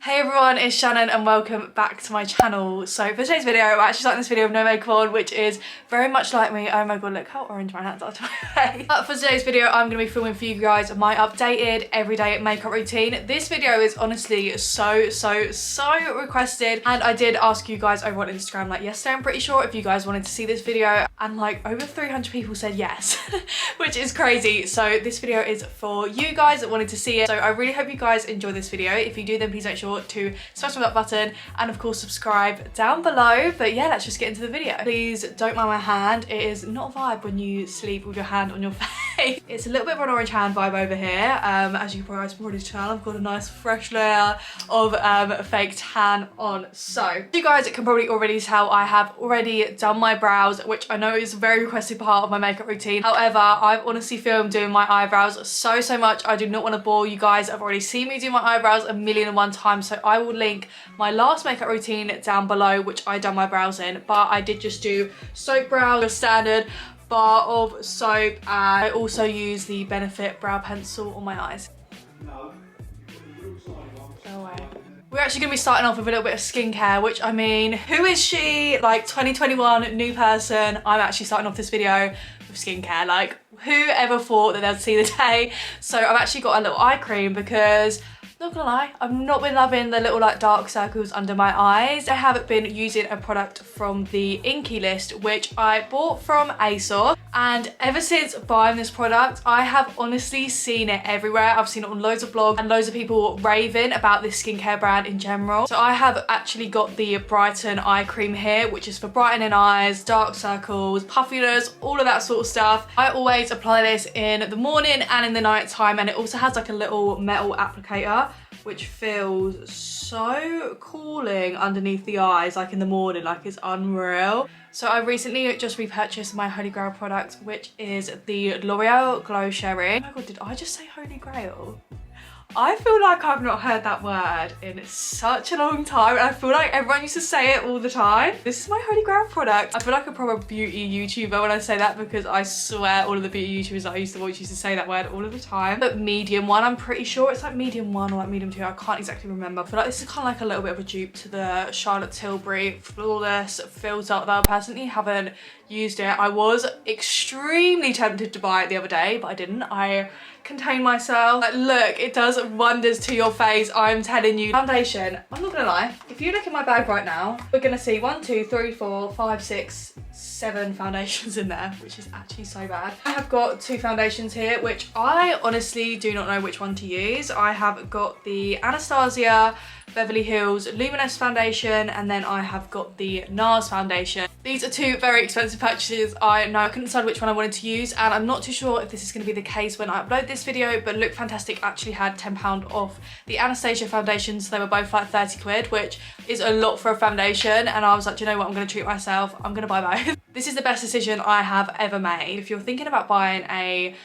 Hey everyone, it's Shannon and welcome back to my channel. So for today's video, I'm actually starting this video with no makeup on, which is very much like me. Oh my god, look how orange my hands are today. But for today's video, I'm going to be filming for you guys my updated everyday makeup routine. This video is honestly so requested, and I did ask you guys over on Instagram like yesterday, I'm pretty sure, if you guys wanted to see this video, and like over 300 people said yes, which is crazy. So this video is for you guys that wanted to see it. So I really hope you guys enjoy this video. If you do, then please make sure to smash that button and of course subscribe down below. But yeah, let's just get into the video. Please don't mind my hand. It is not a vibe when you sleep with your hand on your face. It's a little bit of an orange hand vibe over here. As you can probably tell, I've got a nice fresh layer of fake tan on. So you guys can probably already tell I have already done my brows, which I know is a very requested part of my makeup routine. However, I've honestly filmed doing my eyebrows so much. I do not want to bore you guys. I've already seen me do my eyebrows a million and one times, so I will link my last makeup routine down below, which I done my brows in. But I did just do soap brows, a standard bar of soap, and I also use the Benefit brow pencil on my eyes. No. Go away. We're actually going to be starting off with a little bit of skincare, which, I mean, who is she? Like 2021, new person. I'm actually starting off this video with skincare. Like, who ever thought that they'd see the day? So I've actually got a little eye cream because, not gonna lie, I've not been loving the little like dark circles under my eyes. I haven't been using a product from the Inky list, which I bought from ASOS. And ever since buying this product, I have honestly seen it everywhere. I've seen it on loads of blogs and loads of people raving about this skincare brand in general. So I have actually got the Brighten eye cream here, which is for brightening eyes, dark circles, puffiness, all of that sort of stuff. I always apply this in the morning and in the night time, and it also has like a little metal applicator, which feels so cooling underneath the eyes, like in the morning, like it's unreal. So I recently just repurchased my Holy Grail product, which is the L'Oreal Glow Sherry. Oh my god, did I just say Holy Grail? I feel like I've not heard that word in such a long time, and I feel like everyone used to say it all the time. This is my Holy Grail product. I feel like a proper beauty YouTuber when I say that, because I swear all of the beauty YouTubers that I used to watch used to say that word all of the time. But medium one, I'm pretty sure it's like medium one or like medium two, I can't exactly remember. I feel like this is kind of like a little bit of a dupe to the Charlotte Tilbury Flawless filter, though I personally haven't used it. I was extremely tempted to buy it the other day, but I didn't. I contained myself. Like, look, it does wonders to your face, I'm telling you. Foundation, I'm not gonna lie, if you look in my bag right now, we're gonna see 1, 2, 3, 4, 5, 6, 7 foundations in there, which is actually so bad. I have got 2 foundations here, which I honestly do not know which one to use. I have got the Anastasia Beverly Hills Luminous foundation, and then I have got the NARS foundation. These are 2 very expensive purchases. I couldn't decide which one I wanted to use, and I'm not too sure if this is going to be the case when I upload this video, but Look Fantastic actually had £10 off the Anastasia foundations. So they were both like 30 quid, which is a lot for a foundation, and I was like, do you know what, I'm going to treat myself, I'm going to buy both. This is the best decision I have ever made. If you're thinking about buying a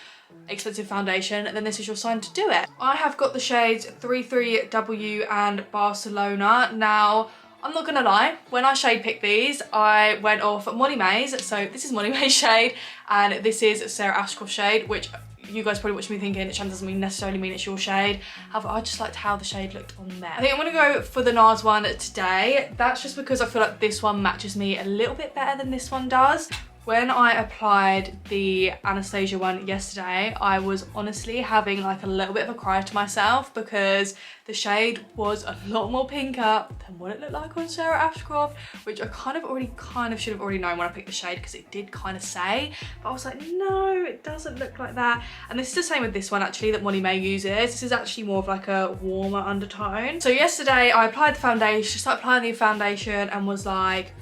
expensive foundation, then this is your sign to do it. I have got the shades 33W and Barcelona. Now, I'm not gonna lie, when I shade picked these, I went off Molly May's. So this is Molly May's shade, and this is Sarah Ashcroft's shade, which you guys probably watch me thinking it doesn't necessarily mean it's your shade. However, I just liked how the shade looked on there. I think I'm gonna go for the NARS one today. That's just because I feel like this one matches me a little bit better than this one does. When I applied the Anastasia one yesterday, I was honestly having like a little bit of a cry to myself, because the shade was a lot more pinker than what it looked like on Sarah Ashcroft, which I kind of should have already known when I picked the shade, because it did kind of say, but I was like, no, it doesn't look like that. And this is the same with this one actually that Molly May uses. This is actually more of like a warmer undertone. So yesterday I applied the foundation, started applying the foundation, and was like,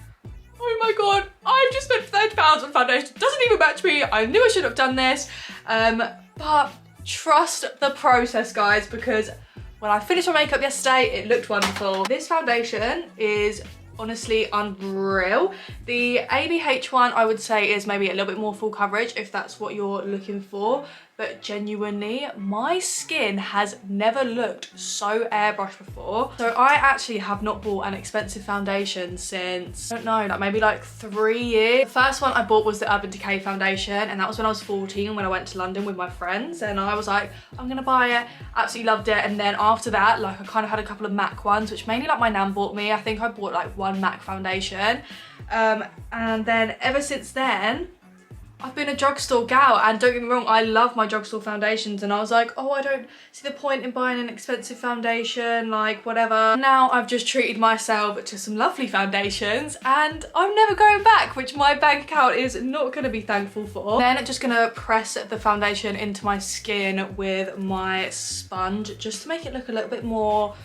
oh my god, I've just spent £30 on foundation, it doesn't even match me, I knew I should have done this. But trust the process, guys, because when I finished my makeup yesterday, it looked wonderful. This foundation is honestly unreal. The ABH one, I would say, is maybe a little bit more full coverage if that's what you're looking for. but genuinely my skin has never looked so airbrushed before. So I actually have not bought an expensive foundation since, I don't know, like maybe like 3 years. The first one I bought was the Urban Decay foundation, and that was when I was 14 when I went to London with my friends, and I was like, I'm gonna buy it. Absolutely loved it. And then after that, like I kind of had a couple of MAC ones, which mainly like my nan bought me. I think I bought like one MAC foundation, and then ever since then I've been a drugstore gal, and don't get me wrong, I love my drugstore foundations, and I was like, oh, I don't see the point in buying an expensive foundation, like whatever. Now I've just treated myself to some lovely foundations, and I'm never going back, which my bank account is not going to be thankful for. Then I'm just going to press the foundation into my skin with my sponge, just to make it look a little bit more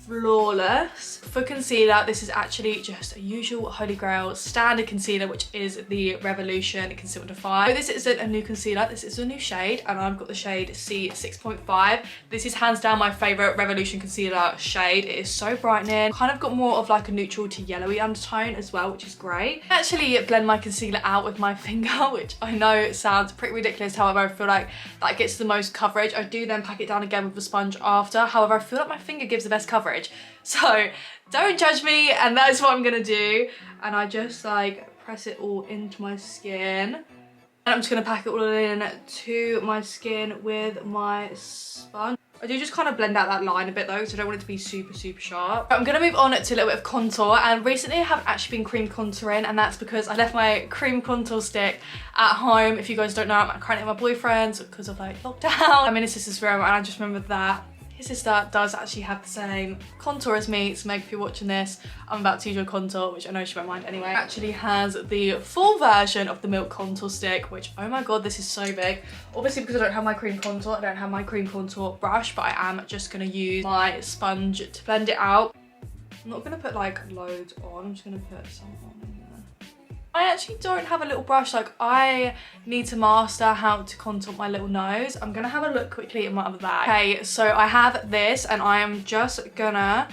flawless. For concealer, this is actually just a usual Holy Grail standard concealer, which is the Revolution Conceal Define. So this isn't a new concealer, this is a new shade, and I've got the shade C6.5. This is hands down my favourite Revolution concealer shade. It is so brightening. Kind of got more of like a neutral to yellowy undertone as well, which is great. I actually blend my concealer out with my finger, which I know sounds pretty ridiculous. However, I feel like that gets the most coverage. I do then pack it down again with the sponge after. However, I feel like my finger gives the best coverage. So don't judge me, and that is what I'm gonna do. And I just like press it all into my skin, and I'm just gonna pack it all in to my skin with my sponge. I do just kind of blend out that line a bit though, because I don't want it to be super sharp. I'm gonna move on to a little bit of contour, and recently I have actually been cream contouring, and that's because I left my cream contour stick at home. If you guys don't know, I'm currently with my boyfriend because of like lockdown. I'm in his sister's room, and I just remembered that his sister does actually have the same contour as me. So Meg, if you're watching this, I'm about to do a contour, which I know she won't mind anyway. It actually has the full version of the Milk contour stick, which, oh my god, this is so big. Obviously, because I don't have my cream contour, I don't have my cream contour brush, but I am just gonna use my sponge to blend it out. I'm not gonna put like loads on, I'm just gonna put some on. I actually don't have a little brush. Like, I need to master how to contour my little nose. I'm gonna have a look quickly in my other bag. Okay, so I have this, and I am just gonna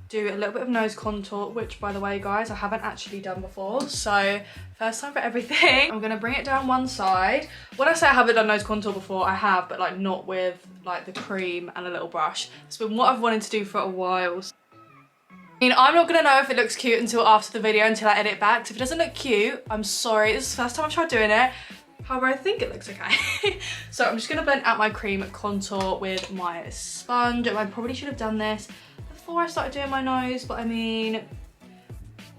do a little bit of nose contour, which, by the way, guys, I haven't actually done before. So first time for everything. I'm gonna bring it down one side. When I say I haven't done nose contour before, I have, but like not with like the cream and a little brush. It's been what I've wanted to do for a while. I mean, I'm not gonna know if it looks cute until after the video, until I edit it back. So if it doesn't look cute, I'm sorry. This is the first time I've tried doing it. However, I think it looks okay. So I'm just gonna blend out my cream contour with my sponge. I probably should have done this before I started doing my nose, but I mean,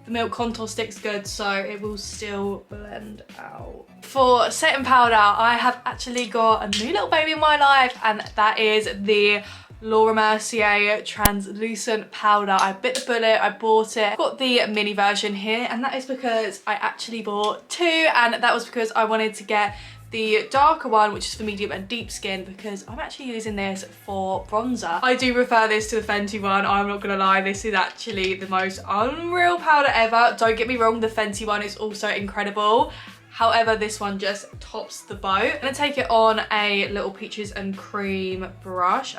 the Milk contour stick's good, so it will still blend out. For setting powder, I have actually got a new little baby in my life, and that is the Laura Mercier translucent powder. I bit the bullet, I bought it. I've got the mini version here, and that is because I actually bought two, and that was because I wanted to get the darker one, which is for medium and deep skin, because I'm actually using this for bronzer. I do prefer this to the Fenty one, I'm not gonna lie. This is actually the most unreal powder ever. Don't get me wrong, the Fenty one is also incredible. However, this one just tops the boat. I'm gonna take it on a little peaches and cream brush.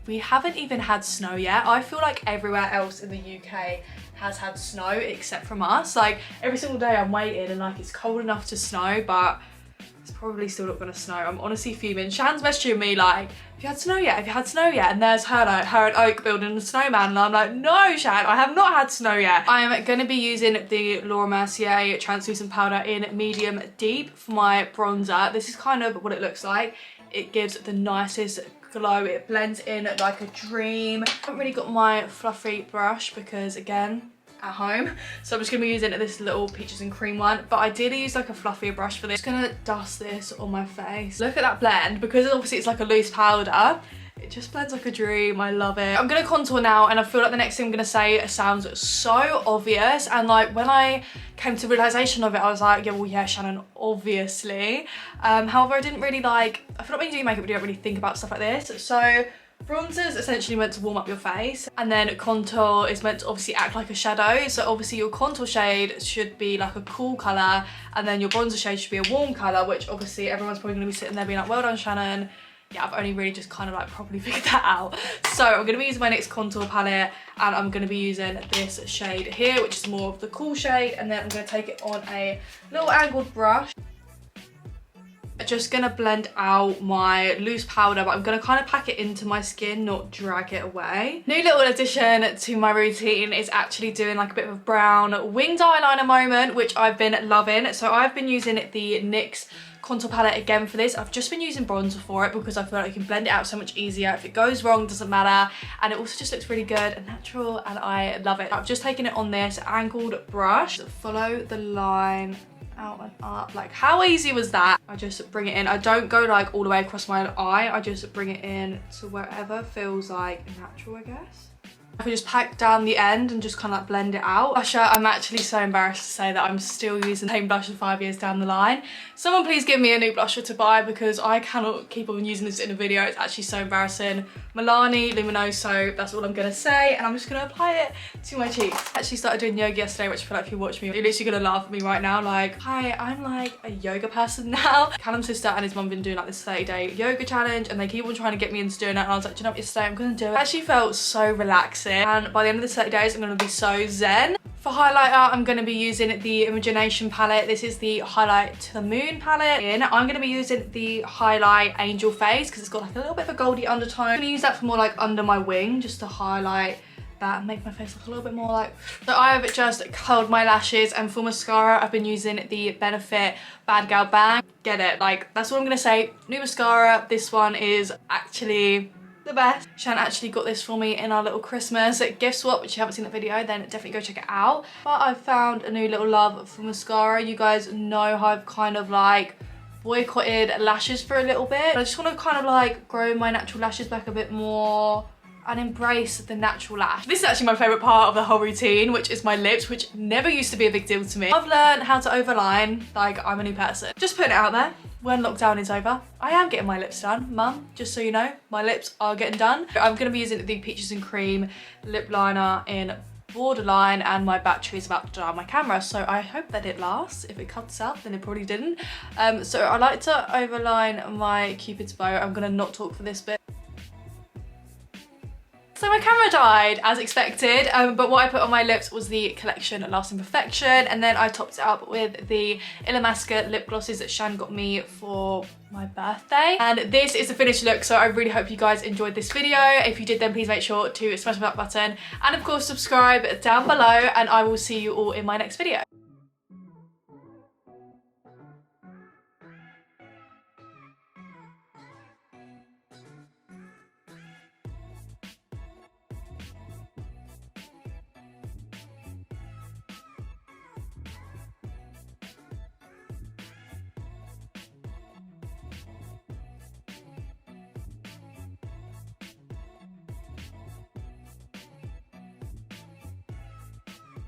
We haven't even had snow yet. I feel like everywhere else in the UK has had snow except from us. Like, every single day I'm waiting, and like it's cold enough to snow, but it's probably still not gonna snow. I'm honestly fuming. Shan's messaging me like, have you had snow yet? Have you had snow yet? And there's her, like, her and Oak building a snowman, and I'm like, no, Shan, I have not had snow yet. I am gonna be using the Laura Mercier translucent powder in medium deep for my bronzer. This is kind of what it looks like. It gives the nicest glow. It blends in like a dream. I haven't really got my fluffy brush because, again, at home, so I'm just gonna be using this little peaches and cream one, but I did use like a fluffier brush for this. Just gonna dust this on my face. Look at that blend, because obviously it's like a loose powder. It just blends like a dream. I love it. I'm gonna contour now, and I feel like the next thing I'm gonna say sounds so obvious, and like when I came to realization of it, I was like, yeah, well, yeah, Shannon, obviously. However, I didn't really like, I feel like when you do makeup, you don't really think about stuff like this. So bronzer is essentially meant to warm up your face, and then contour is meant to obviously act like a shadow. So obviously your contour shade should be like a cool colour, and then your bronzer shade should be a warm colour, which obviously everyone's probably going to be sitting there being like, well done, Shannon. Yeah, I've only really just kind of like properly figured that out. So I'm going to be using my NYX contour palette, and I'm going to be using this shade here, which is more of the cool shade, and then I'm going to take it on a little angled brush. Just gonna blend out my loose powder, but I'm gonna kind of pack it into my skin, not drag it away. New little addition to my routine is actually doing like a bit of a brown winged eyeliner moment, which I've been loving. So I've been using the NYX contour palette again for this. I've just been using bronzer for it because I feel like you can blend it out so much easier. If it goes wrong, doesn't matter. And it also just looks really good and natural, and I love it. I've just taken it on this angled brush. Follow the line out and up. Like, how easy was that? I just bring it in. I don't go like all the way across my eye. I just bring it in to wherever feels like natural, I guess. I can just pack down the end and just kind of like blend it out. Blusher, I'm actually so embarrassed to say that I'm still using the same blusher 5 years down the line. Someone please give me a new blusher to buy because I cannot keep on using this in a video. It's actually so embarrassing. Milani Luminoso, that's all I'm gonna say, and I'm just gonna apply it to my cheeks. I actually started doing yoga yesterday, which I feel like if you watch me, you're literally gonna laugh at me right now. Like, hi, I'm like a yoga person now. Callum's sister and his mum have been doing like this 30-day yoga challenge, and they keep on trying to get me into doing it, and I was like, do you know what, yesterday I'm gonna do it. It actually felt so relaxing, and by the end of the 30 days, I'm gonna be so zen. For highlighter, I'm going to be using the Imagination palette. This is the Highlight to the Moon palette. I'm going to be using the Highlight Angel Face because it's got like a little bit of a goldy undertone. I'm going to use that for more like under my wing, just to highlight that and make my face look a little bit more like... So I've just curled my lashes, and for mascara, I've been using the Benefit Bad Gal Bang. Get it? Like, that's what I'm going to say. New mascara. This one is actually the best. Shan actually got this for me in our little Christmas gift swap, which you haven't seen that video, then definitely go check it out. But I've found a new little love for mascara. You guys know how I've kind of like boycotted lashes for a little bit. I just want to kind of like grow my natural lashes back a bit more and embrace the natural lash. This is actually my favourite part of the whole routine, which is my lips, which never used to be a big deal to me. I've learned how to overline, like I'm a new person. Just putting it out there. When lockdown is over, I am getting my lips done. Mum, just so you know, my lips are getting done. I'm gonna be using the Peaches and Cream lip liner in Borderline, and my battery is about to die on my camera, so I hope that it lasts. If it cuts out, then it probably didn't. So I like to overline my Cupid's bow. I'm gonna not talk for this bit. So my camera died as expected, but what I put on my lips was the Collection Lasting Perfection, and then I topped it up with the Illamasqua lip glosses that Shan got me for my birthday. And this is the finished look, so I really hope you guys enjoyed this video. If you did, then please make sure to smash that button, and of course subscribe down below, and I will see you all in my next video.